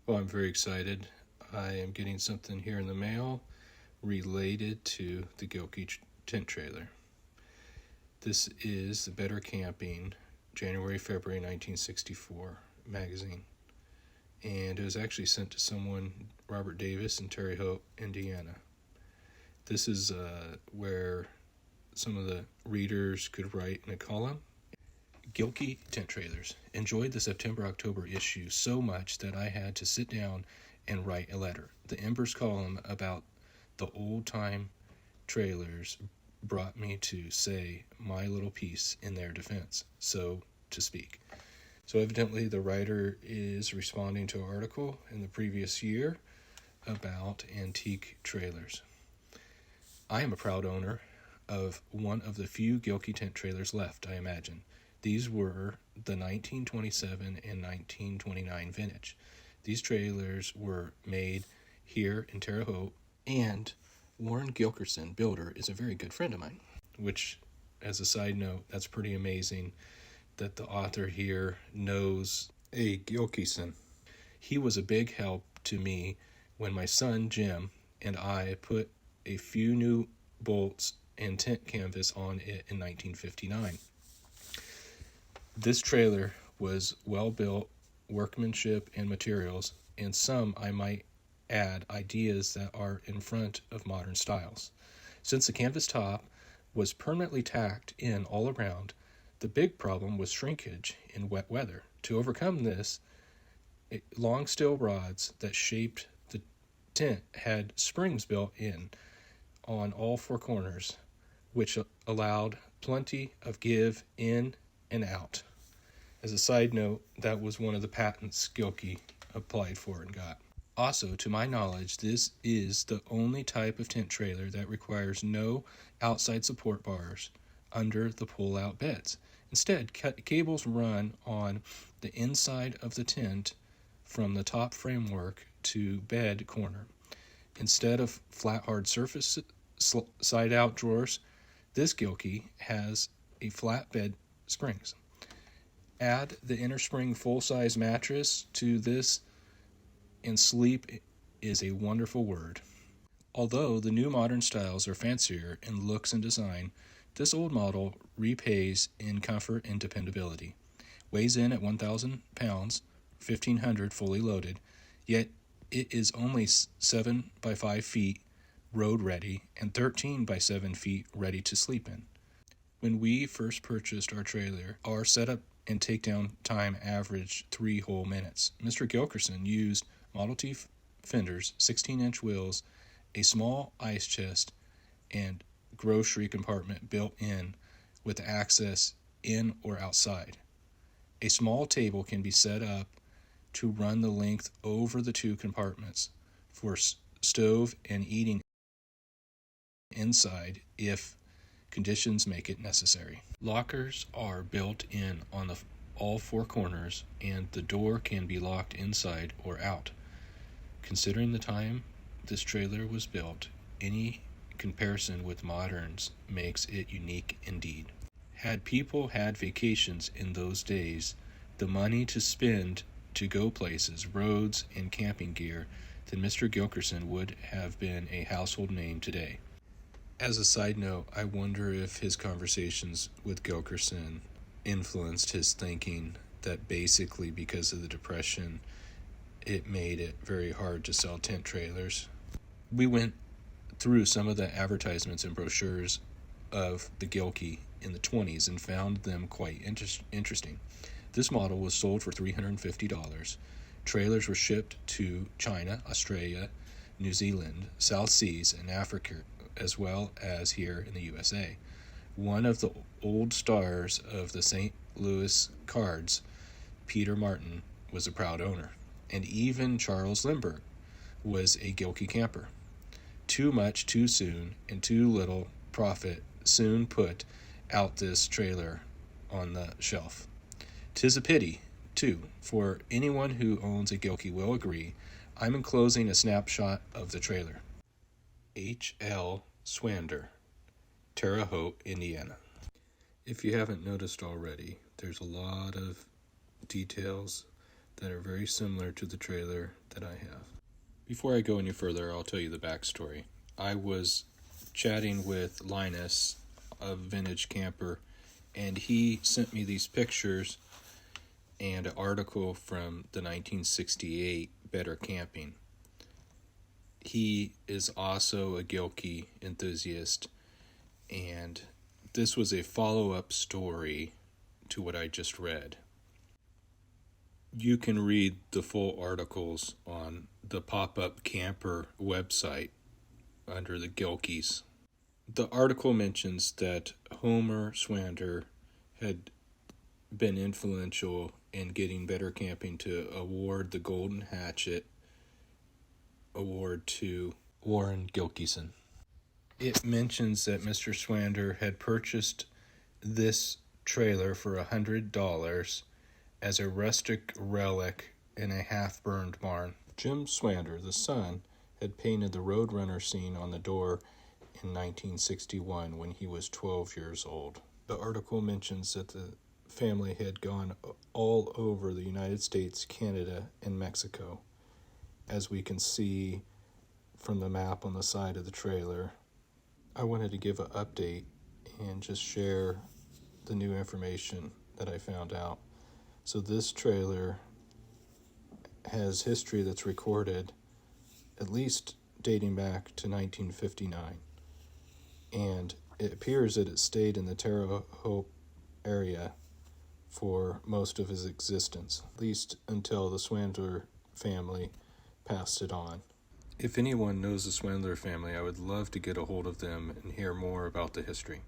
Well, I'm very excited. I am getting something here in the mail related to the Gilkie Tent trailer. This is the Better Camping January-February 1964 magazine. And it was actually sent to someone, Robert Davis, in Terre Haute, Indiana. This is where some of the readers could write in a column. Gilkie Tent trailers. Enjoyed the September-October issue so much that I had to sit down and write a letter. The Embers column about the old-time trailers brought me to say my little piece in their defense, so to speak. So evidently the writer is responding to an article in the previous year about antique trailers. I am a proud owner of one of the few Gilkie Tent trailers left, I imagine. These were the 1927 and 1929 vintage. These trailers were made here in Terre Haute, and Warren Gilkerson, builder, is a very good friend of mine, which, as a side note, that's pretty amazing that the author here knows a Gilkerson. He was a big help to me when my son, Jim, and I put a few new bolts and tent canvas on it in 1959. This trailer was well built, workmanship and materials, and some, I might add, ideas that are in front of modern styles. Since the canvas top was permanently tacked in all around, the big problem was shrinkage in wet weather. To overcome this, long steel rods that shaped the tent had springs built in on all four corners, which allowed plenty of give in and out. As a side note, that was one of the patents Gilkie applied for and got. Also, to my knowledge, this is the only type of tent trailer that requires no outside support bars under the pull-out beds. Instead, cables run on the inside of the tent from the top framework to bed corner. Instead of flat hard surface side-out drawers, this Gilkie has a flat bed springs. Add the inner spring full-size mattress to this, and sleep is a wonderful word. Although the new modern styles are fancier in looks and design, this old model repays in comfort and dependability. Weighs in at 1,000 pounds, 1,500 fully loaded, yet it is only 7 by 5 feet road ready and 13 by 7 feet ready to sleep in. When we first purchased our trailer, our setup and takedown time averaged 3 whole minutes. Mr. Gilkerson used Model T fenders, 16-inch wheels, a small ice chest, and grocery compartment built in with access in or outside. A small table can be set up to run the length over the 2 compartments for stove and eating inside if conditions make it necessary. Lockers are built in on all 4 corners, and the door can be locked inside or out. Considering the time this trailer was built, any comparison with moderns makes it unique indeed. Had people had vacations in those days, the money to spend to go places, roads, and camping gear, then Mr. Gilkerson would have been a household name today. As a side note, I wonder if his conversations with Gilkerson influenced his thinking that basically because of the Depression, it made it very hard to sell tent trailers. We went through some of the advertisements and brochures of the Gilkie in the 1920s and found them quite interesting. This model was sold for $350. Trailers were shipped to China, Australia, New Zealand, South Seas, and Africa, as well as here in the USA. One of the old stars of the St. Louis Cards, Peter Martin, was a proud owner, and even Charles Lindbergh was a Gilkie camper. Too much too soon and too little profit soon put out this trailer on the shelf. 'Tis a pity, too, for anyone who owns a Gilkie will agree. I'm enclosing a snapshot of the trailer. H.L. Swander, Terre Haute, Indiana. If you haven't noticed already, there's a lot of details that are very similar to the trailer that I have. Before I go any further, I'll tell you the backstory. I was chatting with Linus, a vintage camper, and he sent me these pictures and an article from the 1968 Better Camping. He is also a Gilkie enthusiast, and this was a follow-up story to what I just read. You can read the full articles on the Pop-Up Camper website under the Gilkies. The article mentions that Homer Swander had been influential in getting Better Camping to award the Golden Hatchet Award to Warren Gilkieson. It mentions that Mr. Swander had purchased this trailer for $100 as a rustic relic in a half-burned barn. Jim Swander, the son, had painted the Roadrunner scene on the door in 1961 when he was 12 years old. The article mentions that the family had gone all over the United States, Canada, and Mexico, as we can see from the map on the side of the trailer. I wanted to give an update and just share the new information that I found out. So this trailer has history that's recorded, at least dating back to 1959. And it appears that it stayed in the Terre Haute area for most of his existence, at least until the Swander family passed it on. If anyone knows the Swander family, I would love to get a hold of them and hear more about the history.